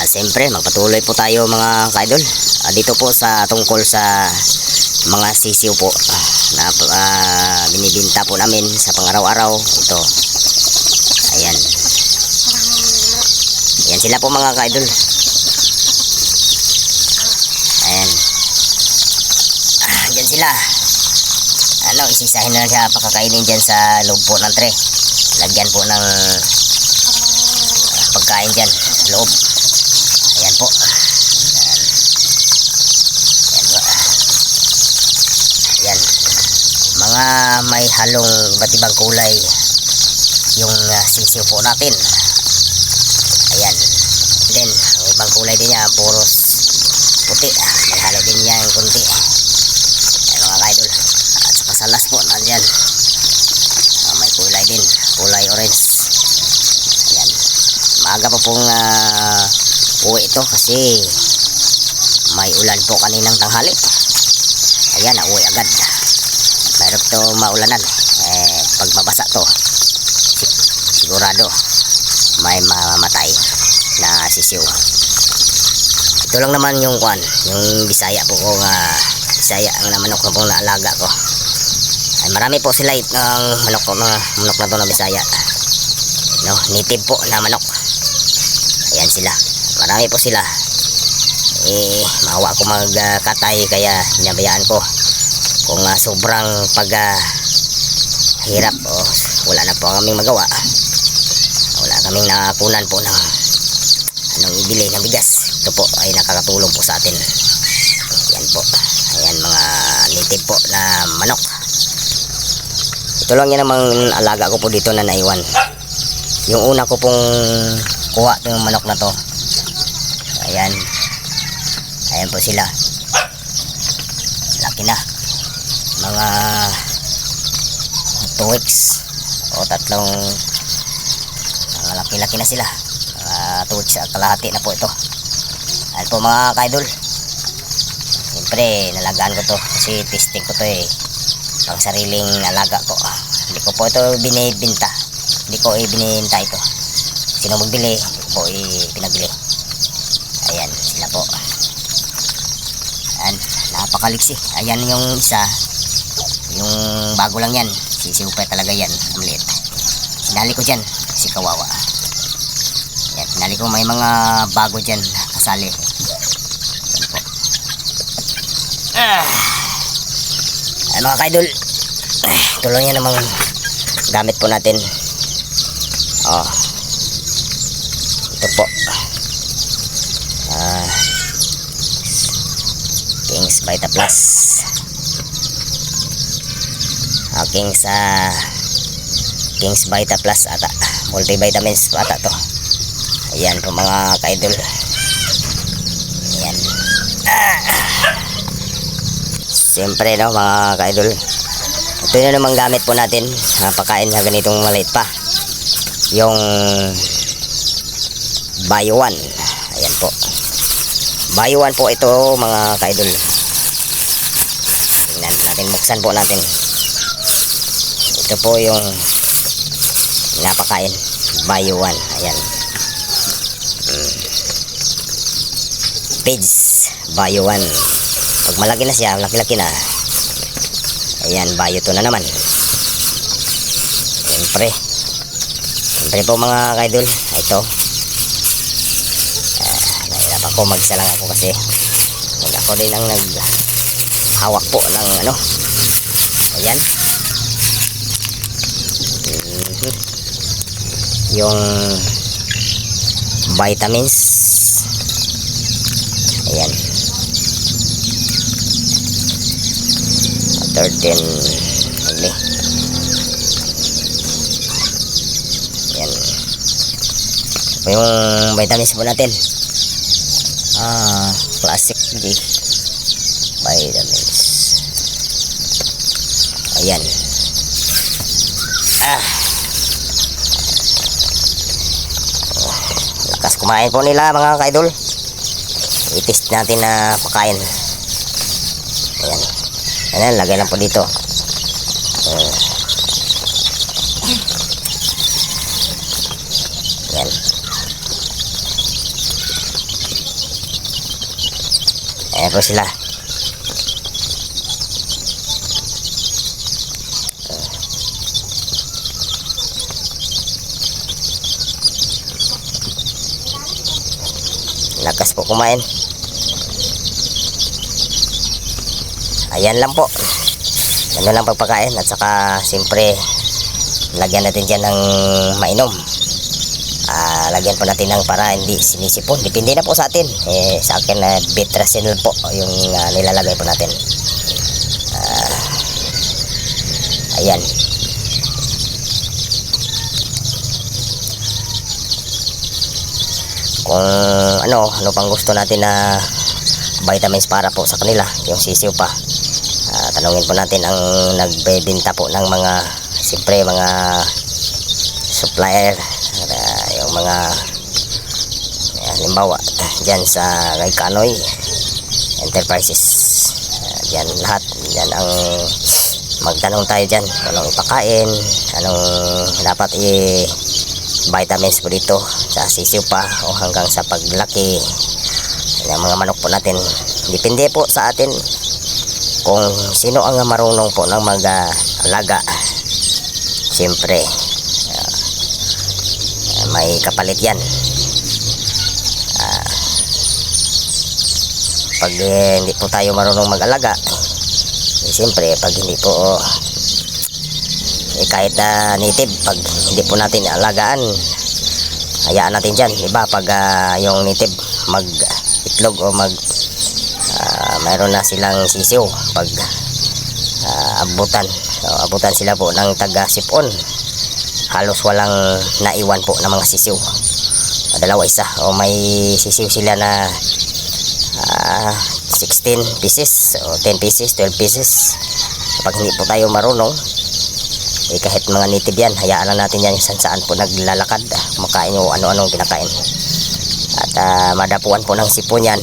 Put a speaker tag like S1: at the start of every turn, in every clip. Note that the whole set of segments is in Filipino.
S1: Siyempre magpatuloy po tayo mga ka-idol dito po sa tungkol sa mga sisiw po na binibinta po namin sa pang-araw-araw. Ito, ayan, ayan sila po mga ka-idol. Ayan, dyan sila. Isisahin na siya pakakainin dyan sa loob po ng tray. Lagyan po ng pagkain dyan sa loob. Ayan po. Ayan. Ayan po. Ayan. Mga may halong iba't ibang kulay yung sisiw po natin. Ayan. Then, ang ibang kulay din niya, puros puti. May halo din niya yung kunti. Ayan mga ka-idol. At saka sa last po, nandyan. May kulay din. Kulay orange. Ayan. Maaga pa pong uwi ito kasi may ulan po kaninang tanghali. Ayan, nauwi agad. Mayroon to maulanan. Pag mabasa to, sigurado may mamamatay na sisiw. Ito lang naman yung yung Bisaya po ko Bisaya ang manok na pong naalaga ko. Ay, marami po sila ng manok na to na Bisaya. Native po na manok. Ayan sila. Marami po sila. Maawa ako magkatay kaya hinabayaan ko. Kung sobrang hirap wala na po kaming magawa. Wala kaming nakunan po ng ibili ng bigas. Ito po ay nakakatulong po sa atin. Ayan po. Ayan mga native po na manok. Ito lang yan namang alaga ko po dito na naiwan. Yung una ko pong kuha yung manok na to. Ayan. Ayan po sila. Laki na. Mga 2 weeks o tatlong laki-laki na sila. 2 weeks at kalahati na po ito. Ayan po mga ka-idol. Siyempre nalagaan ko to kasi testing ko to pang sariling alaga ko. Hindi ko po ito binibinta. Hindi ko ibininta ito. Sino magbili, hindi ko po pinabili. Ayan sila po. Ayan, napakaliksi. Ayan yung isa, yung bago lang yan. Sisiw pa talaga yan, ang maliit. Sinali ko dyan, si kawawa. Ayan, sinali ko may mga bago dyan kasali. Ayan po. Ayan mga ka-idol, tuloy niya namang gamit po natin. Ito po, King's Vita Plus. King's Vita Plus ata, multivitamins po ata to. Ayan po mga ka-idol. Ayan. Siyempre mga ka-idol, ito na namang gamit po natin pakain na ganitong maliit pa, yung Bio 1. Ayan po, Bio 1 po ito mga ka-idol. Tingnan natin, buksan po natin. Ito po yung napakain, Bio 1. Ayan, Page Bio 1. Pag malaki na siya, laki-laki na, ayan, Bio 2 na naman. Siyempre po mga ka-idol, ito nahirap ako, mag-isa lang ako kasi ako din ang naghawak po ng ayan, yung vitamins. Ayan, 13 mili. Ayan yung vitamins po natin. Classic D vitamins. Ayan. Lakas kumain po nila mga ka-idol. I-test natin na pakain. Ayan. Ayan, lagay lang po dito. Ayan. Ayan po sila. Lakas po kumain. Ayan lang po. Ano lang pagpakain. At saka siyempre lagyan natin dyan ng mainom. Lagyan po natin ng para hindi sinisipon. Depende na po sa atin. Sa akin na Betrasenol po yung nilalagay po natin. Ayan. Kung ano pang gusto natin na vitamins para po sa kanila, yung sisiw pa, tanungin po natin ang nagbebenta po ng mga siyempre mga supplier, yung mga halimbawa dyan sa kay Kanoy Enterprises, dyan lahat, dyan ang magtanong tayo dyan anong ipakain, anong dapat vitamins po dito sa sisiw pa o hanggang sa paglaki ng mga manok po natin. Depende po sa atin kung sino ang marunong po ng mag-alaga. Siyempre may kapalit yan. Pag hindi po tayo marunong mag-alaga, siyempre pag hindi po kahit native, pag hindi po natin alagaan, hayaan natin dyan. Iba pag yung native mag itlog o mayroon na silang sisiw, pag abutan sila po ng taga-sipon, halos walang naiwan po ng mga sisiw. Dalawa, isa, o may sisiw sila na 16 pieces o 10 pieces, 12 pieces. Pag hindi po tayo marunong, kahit mga native yan, hayaan lang natin yan saan po naglalakad, kumakain o ano-anong kinakain. At madapuan po ng sipon yan,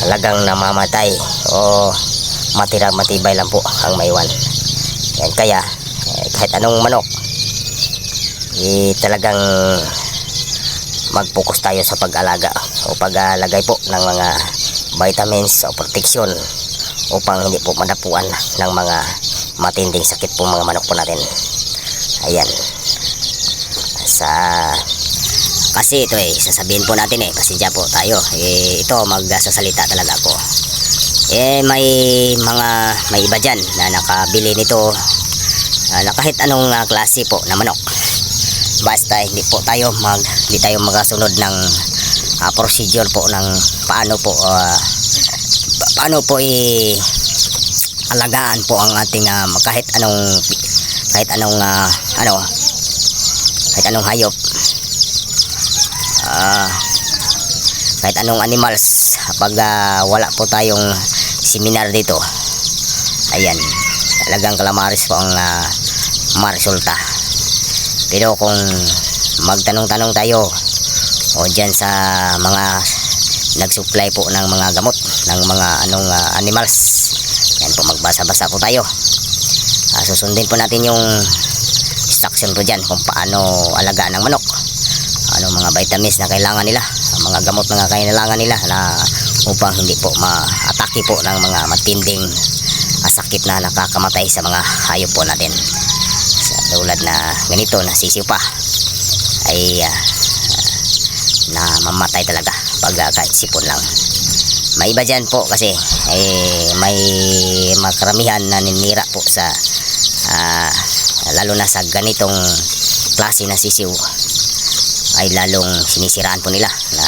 S1: talagang namamatay o matibay lang po ang maiwan. Yan, kaya kahit anong manok, talagang mag-focus tayo sa pag-alaga o pag-alagay po ng mga vitamins o protection upang hindi po madapuan ng mga matinding sakit po mga manok po natin. Ayan. Kasi ito sasabihin po natin kasi dyan po tayo. Ito magsasalita talaga ako. May iba dyan na nakabili nito na kahit anong klase po na manok. Basta hindi tayo magasunod ng procedure po ng paano po alagaan po ang ating kahit anong hayop, kahit anong animals, pag wala po tayong seminar dito. Ayan, talagang kalamaris po ang maresulta. Pero kung magtanong-tanong tayo o dyan sa mga nagsupply po ng mga gamot ng mga animals, yan po, magbasa-basa po tayo. Susundin po natin yung instruction po dyan kung paano alagaan ng manok, anong mga vitamins na kailangan nila, mga gamot na kailangan nila na upang hindi po ma-atake po ng mga matinding sakit na nakakamatay sa mga hayop po natin. Tulad na ganito na sisiw pa ay namamatay talaga pag kahit sipon lang. May iba dyan po kasi may makaramihan na ninira po sa lalo na sa ganitong klase na sisiw, ay lalong sinisiraan po nila na